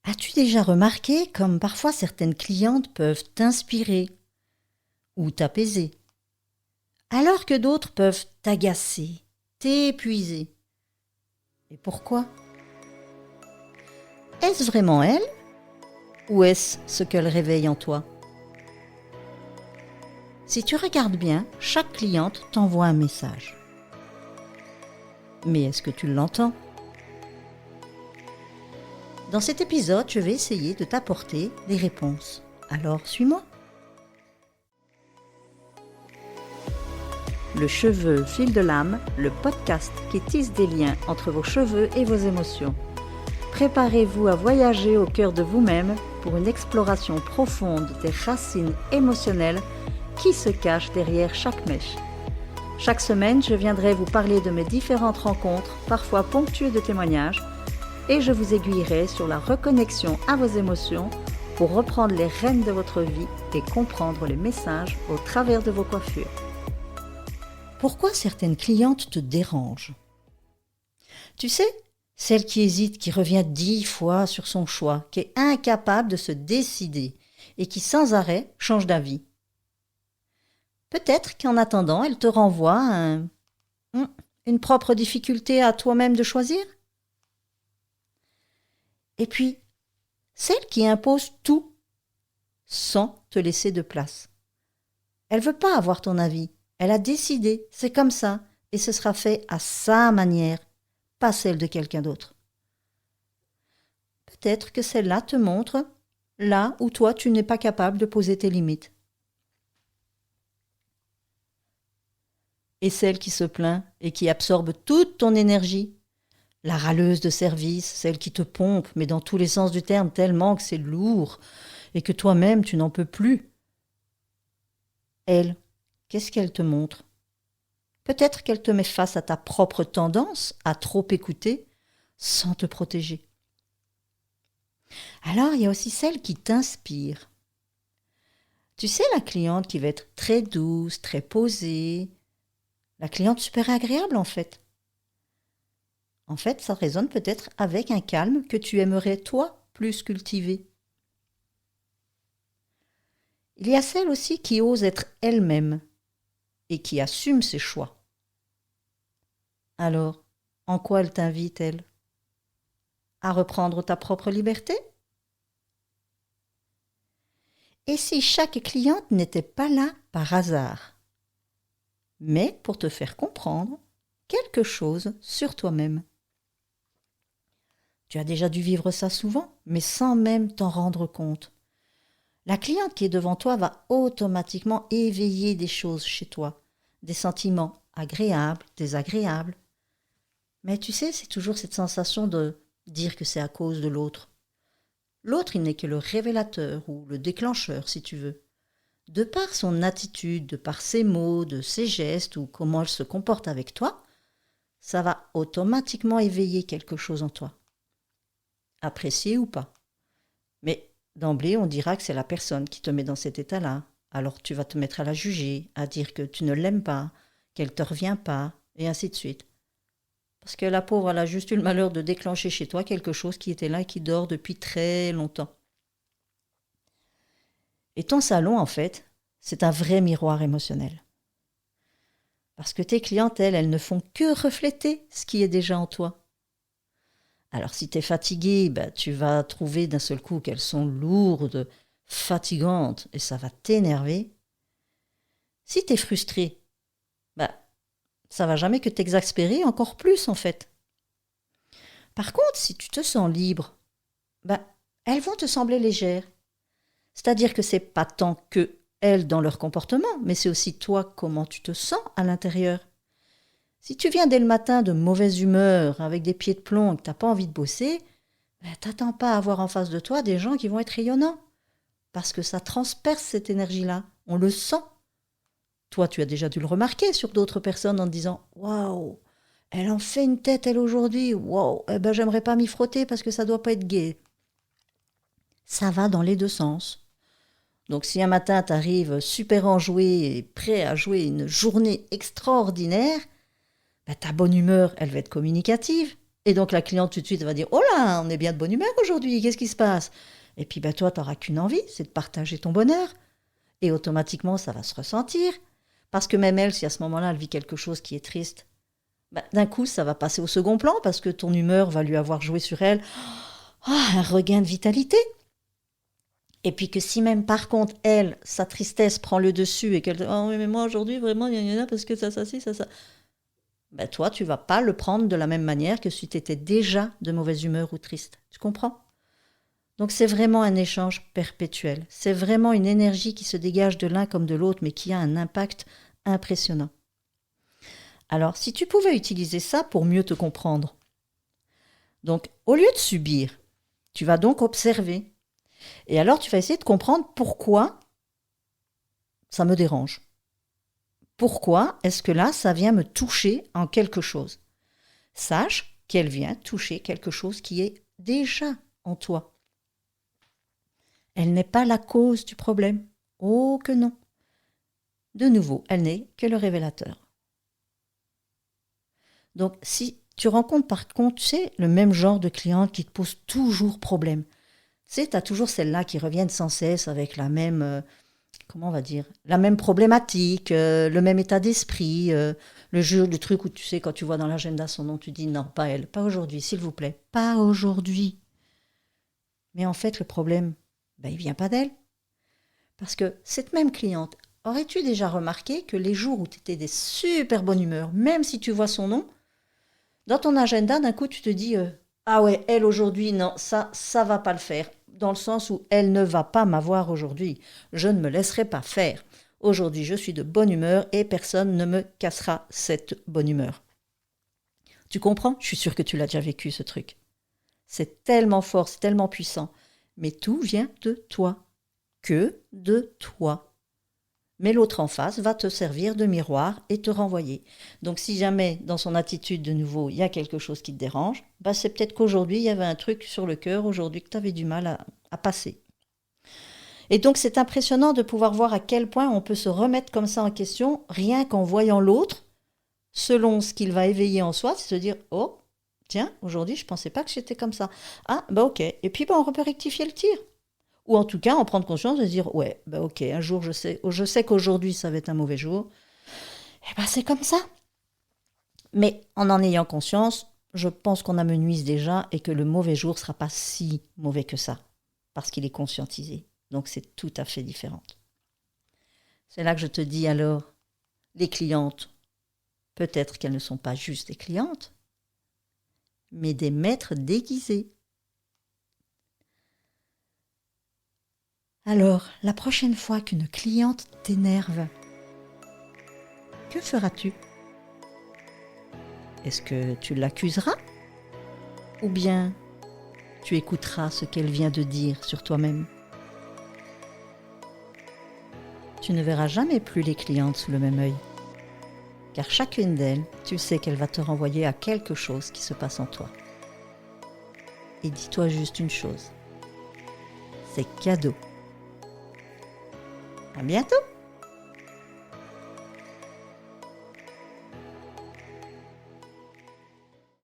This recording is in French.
As-tu déjà remarqué comme parfois certaines clientes peuvent t'inspirer ou t'apaiser, alors que d'autres peuvent t'agacer, t'épuiser? Et pourquoi? Est-ce vraiment elles ou est-ce ce qu'elles réveillent en toi? Si tu regardes bien, chaque cliente t'envoie un message. Mais est-ce que tu l'entends? Dans cet épisode, je vais essayer de t'apporter des réponses. Alors, suis-moi. Le cheveu fil de l'âme, le podcast qui tisse des liens entre vos cheveux et vos émotions. Préparez-vous à voyager au cœur de vous-même pour une exploration profonde des racines émotionnelles qui se cachent derrière chaque mèche. Chaque semaine, je viendrai vous parler de mes différentes rencontres, parfois ponctuées de témoignages, et je vous aiguillerai sur la reconnexion à vos émotions pour reprendre les rênes de votre vie et comprendre les messages au travers de vos coiffures. Pourquoi certaines clientes te dérangent? Tu sais, celle qui hésite, qui revient 10 fois sur son choix, qui est incapable de se décider et qui sans arrêt change d'avis. Peut-être qu'en attendant, elle te renvoie une propre difficulté à toi-même de choisir. Et puis, celle qui impose tout sans te laisser de place. Elle ne veut pas avoir ton avis. Elle a décidé, c'est comme ça, et ce sera fait à sa manière, pas celle de quelqu'un d'autre. Peut-être que celle-là te montre là où toi tu n'es pas capable de poser tes limites. Et celle qui se plaint et qui absorbe toute ton énergie, la râleuse de service, celle qui te pompe, mais dans tous les sens du terme, tellement que c'est lourd et que toi-même tu n'en peux plus. Elle, qu'est-ce qu'elle te montre? Peut-être qu'elle te met face à ta propre tendance à trop écouter sans te protéger. Alors, il y a aussi celle qui t'inspire. Tu sais, la cliente qui va être très douce, très posée, la cliente super agréable en fait. En fait, ça résonne peut-être avec un calme que tu aimerais, toi, plus cultiver. Il y a celle aussi qui ose être elle-même et qui assume ses choix. Alors, en quoi elle t'invite, elle? À reprendre ta propre liberté? Et si chaque cliente n'était pas là par hasard, mais pour te faire comprendre quelque chose sur toi-même? Tu as déjà dû vivre ça souvent, mais sans même t'en rendre compte. La cliente qui est devant toi va automatiquement éveiller des choses chez toi, des sentiments agréables, désagréables. Mais tu sais, c'est toujours cette sensation de dire que c'est à cause de l'autre. L'autre, il n'est que le révélateur ou le déclencheur, si tu veux. De par son attitude, de par ses mots, de ses gestes ou comment elle se comporte avec toi, ça va automatiquement éveiller quelque chose en toi. Apprécié ou pas. Mais d'emblée, on dira que c'est la personne qui te met dans cet état-là. Alors tu vas te mettre à la juger, à dire que tu ne l'aimes pas, qu'elle ne te revient pas, et ainsi de suite. Parce que la pauvre, elle a juste eu le malheur de déclencher chez toi quelque chose qui était là et qui dort depuis très longtemps. Et ton salon, en fait, c'est un vrai miroir émotionnel. Parce que tes clientes, elles ne font que refléter ce qui est déjà en toi. Alors si tu es fatigué, tu vas trouver d'un seul coup qu'elles sont lourdes, fatigantes, et ça va t'énerver. Si tu es frustré, ça va jamais que t'exaspérer encore plus en fait. Par contre, si tu te sens libre, elles vont te sembler légères. C'est-à-dire que c'est pas tant que elles dans leur comportement, mais c'est aussi toi comment tu te sens à l'intérieur. Si tu viens dès le matin de mauvaise humeur, avec des pieds de plomb et que tu n'as pas envie de bosser, t'attends pas à avoir en face de toi des gens qui vont être rayonnants. Parce que ça transperce cette énergie-là. On le sent. Toi, tu as déjà dû le remarquer sur d'autres personnes en te disant « Waouh, elle en fait une tête, elle, aujourd'hui. Waouh, j'aimerais pas m'y frotter parce que ça doit pas être gai. » Ça va dans les deux sens. Donc si un matin, tu arrives super enjoué et prêt à jouer une journée extraordinaire, ta bonne humeur, elle va être communicative. Et donc la cliente tout de suite va dire « Oh là, on est bien de bonne humeur aujourd'hui, qu'est-ce qui se passe ?» Et puis toi, tu n'auras qu'une envie, c'est de partager ton bonheur. Et automatiquement, ça va se ressentir. Parce que même elle, si à ce moment-là, elle vit quelque chose qui est triste, d'un coup, ça va passer au second plan parce que ton humeur va lui avoir joué sur elle. Un regain de vitalité. Et puis que si même, par contre, elle, sa tristesse prend le dessus et qu'elle dit « Oh oui, mais moi, aujourd'hui, vraiment, il y en a parce que ça, ça. » Toi, tu vas pas le prendre de la même manière que si tu étais déjà de mauvaise humeur ou triste. Tu comprends ? Donc c'est vraiment un échange perpétuel. C'est vraiment une énergie qui se dégage de l'un comme de l'autre, mais qui a un impact impressionnant. Alors, si tu pouvais utiliser ça pour mieux te comprendre. Donc, au lieu de subir, tu vas donc observer. Et alors, tu vas essayer de comprendre pourquoi ça me dérange. Pourquoi est-ce que là, ça vient me toucher en quelque chose ? Sache qu'elle vient toucher quelque chose qui est déjà en toi. Elle n'est pas la cause du problème. Oh que non. De nouveau, elle n'est que le révélateur. Donc, si tu rencontres par contre, tu sais, le même genre de cliente qui te pose toujours problème, tu sais, tu as toujours celles-là qui reviennent sans cesse avec la même, comment on va dire, la même problématique, le même état d'esprit, le truc où tu sais, quand tu vois dans l'agenda son nom, tu dis non, pas elle, pas aujourd'hui, s'il vous plaît, pas aujourd'hui. Mais en fait, le problème, il ne vient pas d'elle. Parce que cette même cliente, aurais-tu déjà remarqué que les jours où tu étais des super bonne humeur, même si tu vois son nom, dans ton agenda, d'un coup, tu te dis ah ouais, elle aujourd'hui, non, ça va pas le faire. Dans le sens où elle ne va pas m'avoir aujourd'hui. Je ne me laisserai pas faire. Aujourd'hui, je suis de bonne humeur et personne ne me cassera cette bonne humeur. Tu comprends ? Je suis sûre que tu l'as déjà vécu, ce truc. C'est tellement fort, c'est tellement puissant. Mais tout vient de toi. Que de toi. Mais l'autre en face va te servir de miroir et te renvoyer. Donc si jamais dans son attitude de nouveau il y a quelque chose qui te dérange, c'est peut-être qu'aujourd'hui il y avait un truc sur le cœur aujourd'hui que tu avais du mal à passer. Et donc c'est impressionnant de pouvoir voir à quel point on peut se remettre comme ça en question rien qu'en voyant l'autre selon ce qu'il va éveiller en soi, c'est se dire oh tiens aujourd'hui je pensais pas que j'étais comme ça. Ah ok, et puis on peut rectifier le tir. Ou en tout cas, en prendre conscience et se dire, ouais, ok, un jour, je sais qu'aujourd'hui, ça va être un mauvais jour. Et c'est comme ça. Mais en ayant conscience, je pense qu'on amenuise déjà et que le mauvais jour ne sera pas si mauvais que ça. Parce qu'il est conscientisé. Donc, c'est tout à fait différent. C'est là que je te dis alors, les clientes, peut-être qu'elles ne sont pas juste des clientes, mais des maîtres déguisés. Alors, la prochaine fois qu'une cliente t'énerve, que feras-tu ? Est-ce que tu l'accuseras ? Ou bien tu écouteras ce qu'elle vient de dire sur toi-même ? Tu ne verras jamais plus les clientes sous le même œil. Car chacune d'elles, tu sais qu'elle va te renvoyer à quelque chose qui se passe en toi. Et dis-toi juste une chose, c'est cadeau. À bientôt!